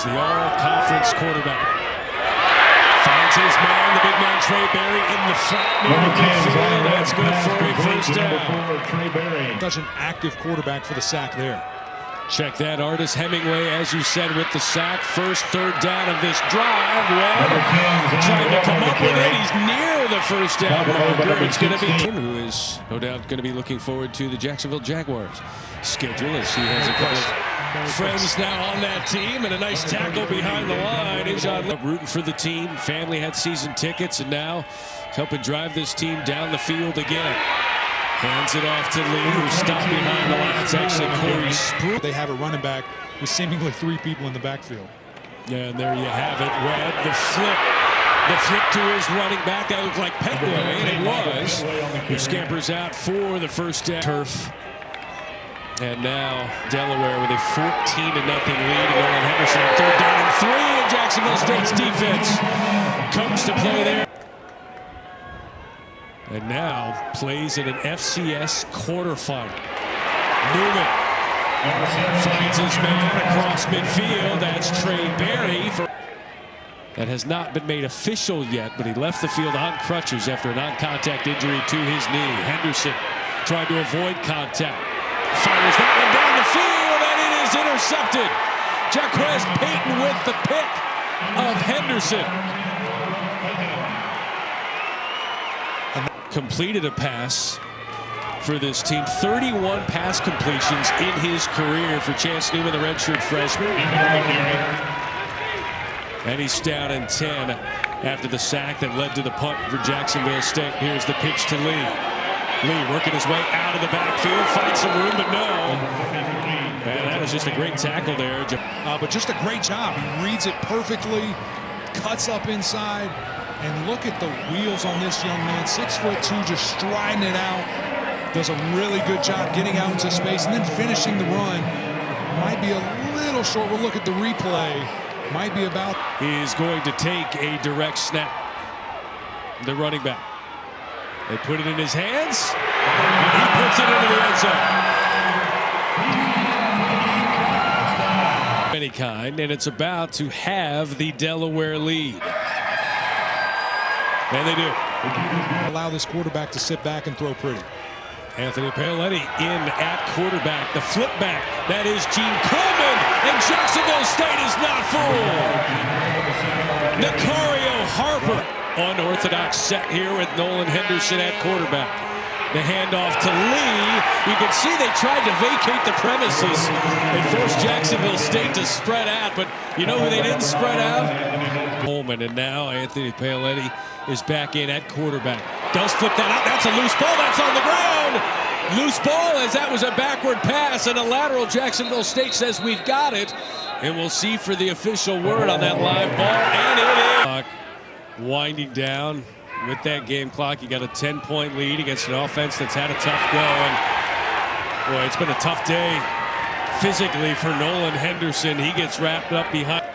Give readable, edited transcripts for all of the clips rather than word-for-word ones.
is the all-conference quarterback. Finds his man, the big man Trey Berry in the flat near midfield. That's good for a first down. Such an active quarterback for the sack there. Check that, Artis Hemingway, as you said, with the sack. First third down of this drive. Webb trying to come up with it. He's near the first down marker. It's going to be Kim, who is no doubt going to be looking forward to the Jacksonville Jaguars schedule, as he has a couple of friends now on that team, and a nice tackle behind the line. John rooting for the team. Family had season tickets, and now he's helping drive this team down the field again. Hands it off to Lee, who's stopped behind the line. It's actually Corey Spruill. They have a running back with seemingly 3 people in the backfield. Yeah, and there you have it. Webb, the flip. The flip to his running back. That looked like Petway, and it was. Who scampers out for the first down. Turf. And now Delaware with a 14-0 lead. And Nolan Henderson on third down and 3. And Jacksonville State's defense comes to play there. And now plays in an FCS quarterfinal. Newman finds his man across midfield. That's Trey Berry. That has not been made official yet, but he left the field on crutches after a non-contact injury to his knee. Henderson tried to avoid contact. Fires that one down the field, and it is intercepted. Jaquez Payton with the pick of Henderson. Completed a pass for this team. 31 pass completions in his career for Chance Newman, the redshirt freshman. And he's down in 10 after the sack that led to the punt for Jacksonville State. Here's the pitch to Lee. Lee working his way out of the backfield, finds some room, but no. And that was just a great tackle there. But just a great job. He reads it perfectly, cuts up inside. And look at the wheels on this young man, 6'2", just striding it out. Does a really good job getting out into space and then finishing the run. Might be a little short. We'll look at the replay. Might be about. He's going to take a direct snap. The running back. They put it in his hands, and he puts it into the end zone. Any kind, and it's about to have the Delaware lead. And they do. Allow this quarterback to sit back and throw pretty. Anthony Paoletti in at quarterback. The flip back. That is Gene Coleman. And Jacksonville State is not fooled. Nicario Harper. Unorthodox set here with Nolan Henderson at quarterback. The handoff to Lee. You can see they tried to vacate the premises and force Jacksonville State to spread out. But you know who they didn't spread out? Coleman. And now Anthony Paoletti is back in at quarterback. Does flip that out. That's a loose ball. That's on the ground. Loose ball, as that was a backward pass and a lateral. Jacksonville State says we've got it. And we'll see for the official word on that live ball. And it is. Winding down with that game clock. You got a 10-point lead against an offense that's had a tough go. And boy, it's been a tough day physically for Nolan Henderson. He gets wrapped up behind.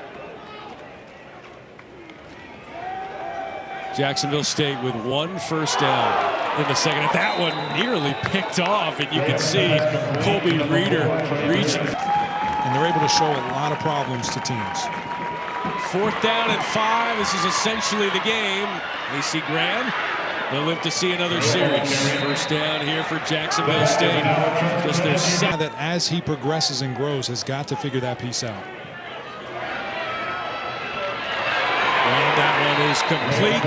Jacksonville State with 1 first down in the second. And that one nearly picked off, and you can see Colby Reeder reaching. And they're able to show a lot of problems to teams. 4th down and 5. This is essentially the game. AC Graham, they'll live to see another series. First down here for Jacksonville State. Just their second. That as he progresses and grows has got to figure that piece out. And that one is complete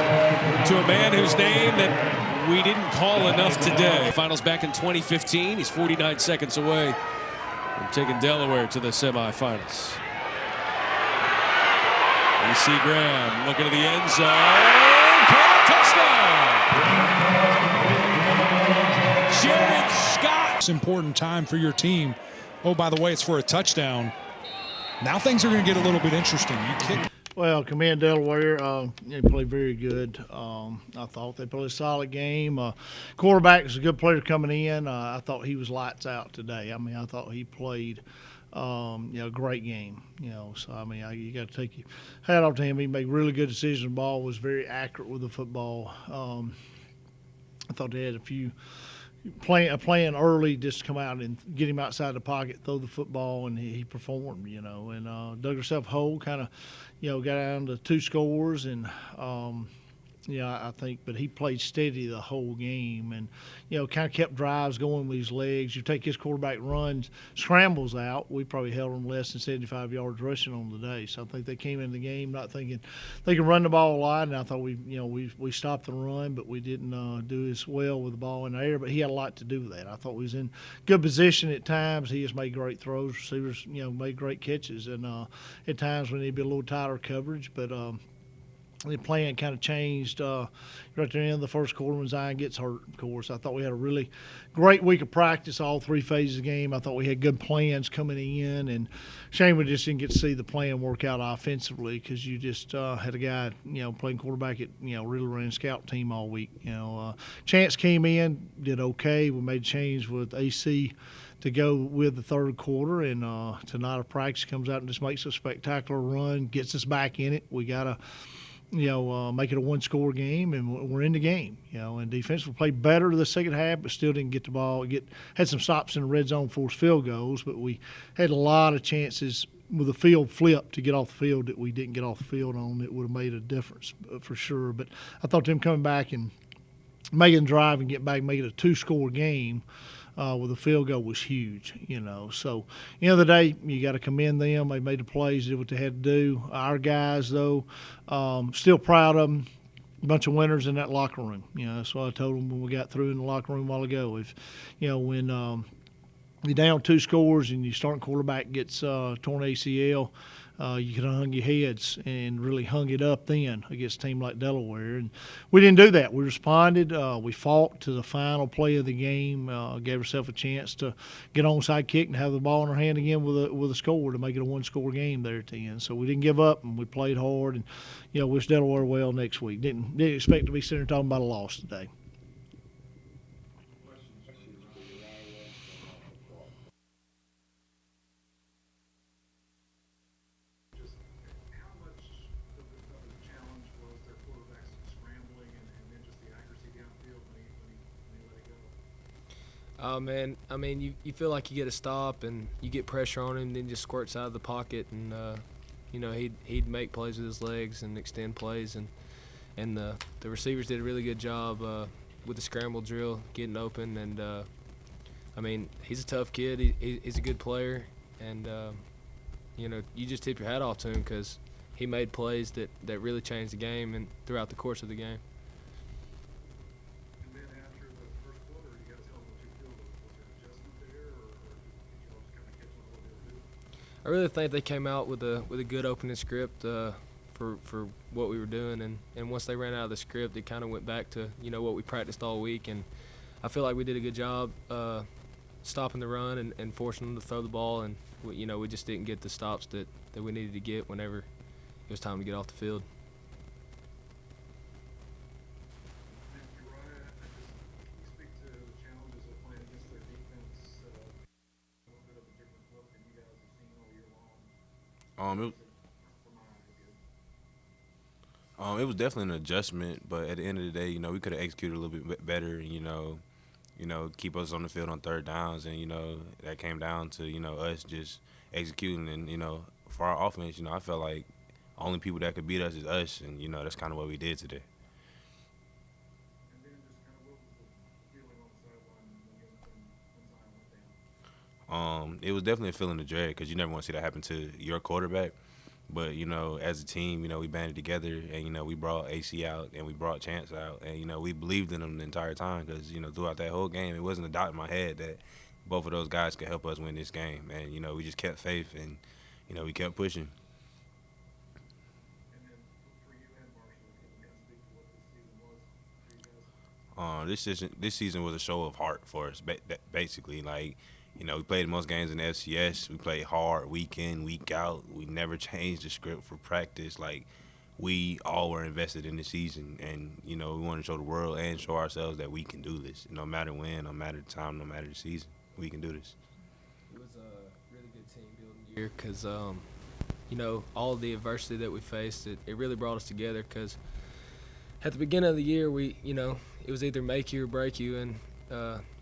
to a man whose name that we didn't call enough today. Finals back in 2015. He's 49 seconds away from taking Delaware to the semifinals. AC Graham looking at the end zone. Touchdown! Jared Scott. It's an important time for your team. Oh, by the way, it's for a touchdown. Now things are going to get a little bit interesting. You kick. Well, commend Delaware. They played very good. I thought they played a solid game. Quarterback is a good player coming in. I thought he was lights out today. I mean, I thought he played great game. So I mean, you got to take your hat off to him. He made really good decisions. The ball was very accurate with the football. I thought they had a few playing early, just come out and get him outside the pocket, throw the football, and he performed, and dug herself a hole, kind of, got down to 2 scores, and I think, but he played steady the whole game and, kind of kept drives going with his legs. You take his quarterback runs, scrambles out, we probably held them less than 75 yards rushing on the day. So I think they came in the game not thinking they could run the ball a lot, and I thought we stopped the run, but we didn't do as well with the ball in the air. But he had a lot to do with that. I thought we was in good position at times. He just made great throws. Receivers, made great catches, and at times we need to be a little tighter coverage, but the plan kind of changed right at the end of the first quarter when Zion gets hurt, of course. I thought we had a really great week of practice, all 3 phases of the game. I thought we had good plans coming in, and shame we just didn't get to see the plan work out offensively because you just had a guy, playing quarterback at, really running scout team all week. Chance came in, did okay. We made a change with AC to go with the third quarter, and tonight our practice comes out and just makes a spectacular run, gets us back in it. We got to make it a 1-score game, and we're in the game. And defensively played better the second half, but still didn't get the ball. Had some stops in the red zone, forced field goals, but we had a lot of chances with the field flip to get off the field that we didn't get off the field on. It would have made a difference for sure. But I thought them coming back and making a drive and get back, making it a 2-score game with a field goal was huge, So, end of the day, you got to commend them. They made the plays, did what they had to do. Our guys, though, still proud of them. A bunch of winners in that locker room. That's what I told them when we got through in the locker room a while ago. If, when you're down 2 scores and your starting quarterback gets torn ACL, you could have hung your heads and really hung it up then against a team like Delaware. And we didn't do that. We responded. We fought to the final play of the game, gave ourselves a chance to get onside kick and have the ball in our hand again with a score to make it a 1-score game there at the end. So we didn't give up, and we played hard, and, wish Delaware well next week. Didn't expect to be sitting here talking about a loss today. Oh, man, I mean, you feel like you get a stop and you get pressure on him, then just squirts out of the pocket, and he'd make plays with his legs and extend plays, and the receivers did a really good job with the scramble drill, getting open, and I mean, he's a tough kid. He's a good player, and you just tip your hat off to him because he made plays that really changed the game and throughout the course of the game. I really think they came out with a good opening script for what we were doing, and once they ran out of the script, it kind of went back to what we practiced all week, and I feel like we did a good job stopping the run and forcing them to throw the ball, and we just didn't get the stops that we needed to get whenever it was time to get off the field. It was definitely an adjustment, but at the end of the day, we could have executed a little bit better, and, keep us on the field on third downs, and, that came down to, us just executing, and, for our offense, I felt like the only people that could beat us is us, and, that's kind of what we did today. It was definitely a feeling of dread because you never want to see that happen to your quarterback. But, as a team, we banded together and, we brought AC out and we brought Chance out. And, we believed in them the entire time because, throughout that whole game, it wasn't a doubt in my head that both of those guys could help us win this game. And, we just kept faith and, we kept pushing. This season was a show of heart for us, basically. Like, we played the most games in the FCS. We played hard week in, week out. We never changed the script for practice. Like, we all were invested in the season. And, we want to show the world and show ourselves that we can do this. No matter when, no matter the time, no matter the season, we can do this. It was a really good team building year because, all of the adversity that we faced, it really brought us together because at the beginning of the year, it was either make you or break you. And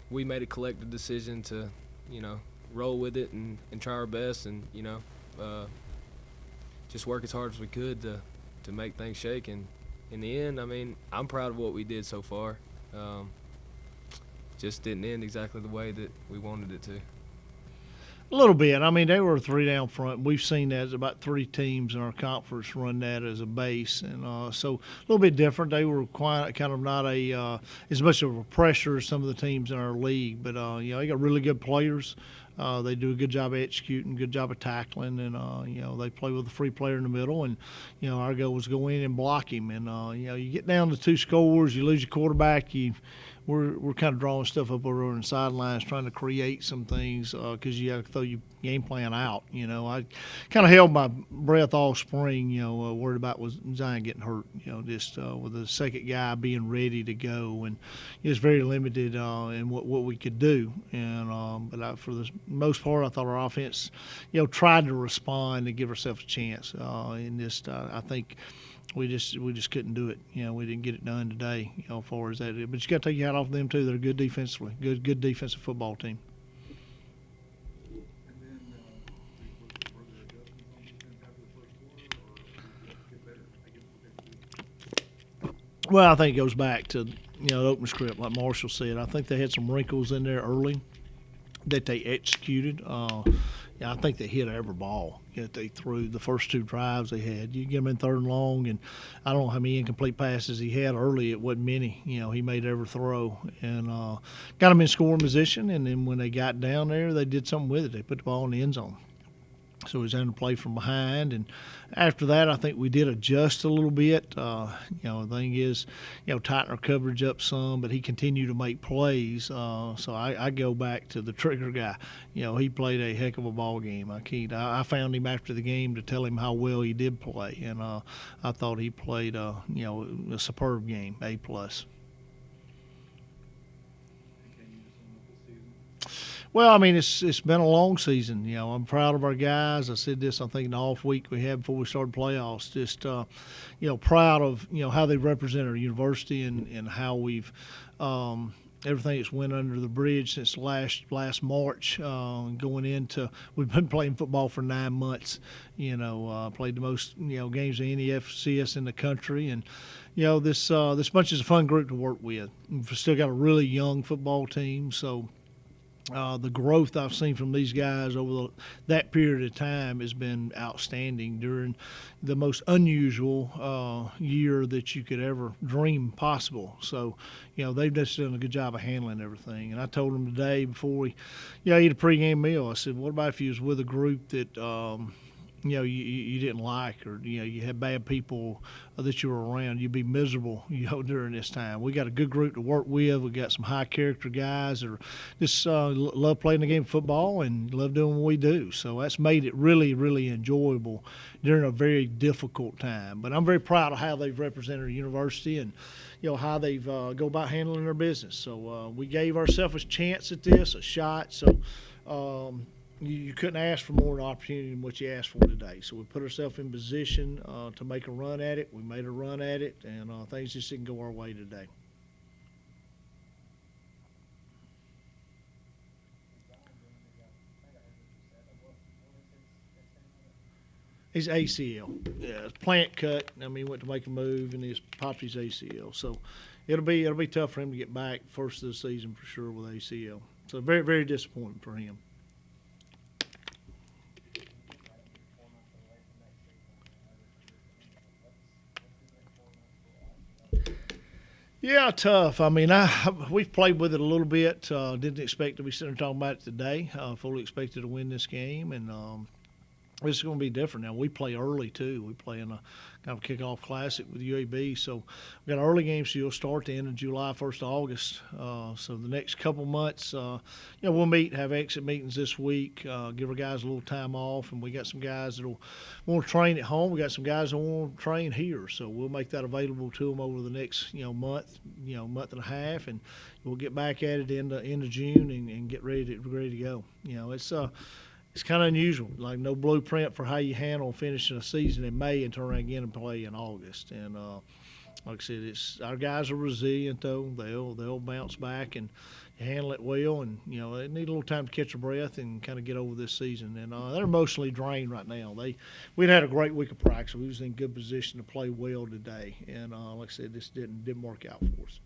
we made a collective decision to, roll with it and try our best and, just work as hard as we could to make things shake. And in the end, I mean, I'm proud of what we did so far. Just didn't end exactly the way that we wanted it to. A little bit. I mean, they were 3 down front. We've seen that about 3 teams in our conference run that as a base, and so a little bit different. They were quite kind of not as much of a pressure as some of the teams in our league, but they got really good players. They do a good job of executing, good job of tackling, and they play with a free player in the middle. And our goal was to go in and block him. And you get down to 2 scores, you lose your quarterback, we're kind of drawing stuff up over on the sidelines, trying to create some things because you got to throw your game plan out. I kind of held my breath all spring, worried about was Zion getting hurt, just with the second guy being ready to go, and it's very limited in what we could do. And but for the most part, I thought our offense, tried to respond and give ourselves a chance. And just I think. We just couldn't do it. We didn't get it done today, as far as that. But you got to take your hat off them too. They're good defensively, good defensive football team. Well, I think it goes back to the open script, like Marshall said. I think they had some wrinkles in there early that they executed. I think they hit every ball that they threw. The first 2 drives they had, you get them in 3rd and long, and I don't know how many incomplete passes he had early. It wasn't many. He made every throw and got them in scoring position. And then when they got down there, they did something with it. They put the ball in the end zone. So he was having to play from behind, and after that, I think we did adjust a little bit. The thing is, tighten our coverage up some, but he continued to make plays. So I go back to the trigger guy. He played a heck of a ball game. I found him after the game to tell him how well he did play, and I thought he played a superb game, A+. Well, I mean, it's been a long season. I'm proud of our guys. I said this, I think, in the off week we had before we started playoffs. Just, proud of, how they represent our university and how we've everything that's went under the bridge since last March. Going into, we've been playing football for 9 months. Played the most games of any FCS in the country, and this bunch is a fun group to work with. We've still got a really young football team, so. The growth I've seen from these guys over that period of time has been outstanding during the most unusual year that you could ever dream possible. So, they've just done a good job of handling everything. And I told them today before we, eat a pregame meal, I said, what about if you was with a group that, you didn't like, or, you had bad people that you were around, you'd be miserable, during this time. We got a good group to work with. We got some high character guys that are just love playing the game of football and love doing what we do. So that's made it really, really enjoyable during a very difficult time. But I'm very proud of how they've represented our university and, how they've go about handling their business. So we gave ourselves a chance at this, a shot. So, you couldn't ask for more an opportunity than what you asked for today. So we put ourselves in position to make a run at it. We made a run at it, and things just didn't go our way today. His ACL. Yeah, it's plant cut. I mean, he went to make a move, and he popped his ACL. So it'll be tough for him to get back first of the season for sure with ACL. So very, very disappointing for him. Yeah, tough. I mean, we've played with it a little bit. Didn't expect to be sitting there talking about it today. Fully expected to win this game, and it's going to be different now. We play early too. We play in a kind of kickoff classic with UAB, so we got early games. So you'll start the end of July, 1st of August. So the next couple months, we'll meet, have exit meetings this week, give our guys a little time off, and we got some guys that'll want to train at home. We got some guys that want to train here, so we'll make that available to them over the next month and a half, and we'll get back at it in the end of June and get ready to go. It's kind of unusual, like no blueprint for how you handle finishing a season in May and turn around again and play in August. And like I said, our guys are resilient though. They'll bounce back and handle it well, and they need a little time to catch their breath and kind of get over this season. And they're emotionally drained right now. We'd had a great week of practice. We was in good position to play well today, and like I said, this didn't work out for us.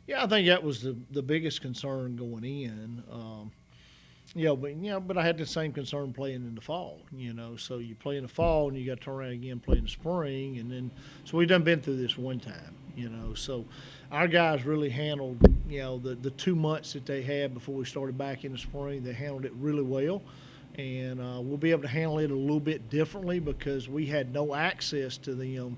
Yeah, I think that was the biggest concern going in. But I had the same concern playing in the fall. So you play in the fall and you got to turn around again and play in the spring, and then so we done been through this one time. So our guys really handled the 2 months that they had before we started back in the spring. They handled it really well, and we'll be able to handle it a little bit differently because we had no access to them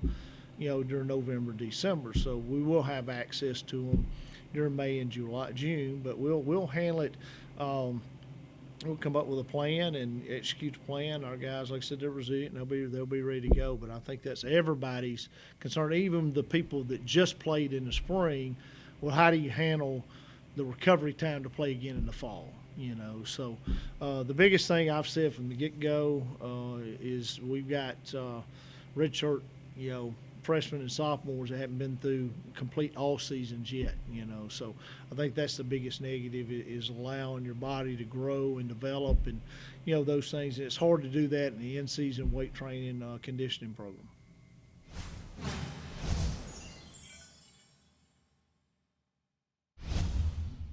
during November, December. So we will have access to them during May and June, but we'll handle it. We'll come up with a plan and execute the plan. Our guys, like I said, they're resilient. They'll be ready to go. But I think that's everybody's concern, even the people that just played in the spring. Well, how do you handle the recovery time to play again in the fall? So the biggest thing I've said from the get-go is we've got redshirt, freshmen and sophomores that haven't been through complete all seasons yet. So I think that's the biggest negative is allowing your body to grow and develop, and those things. It's hard to do that in the in-season weight training conditioning program.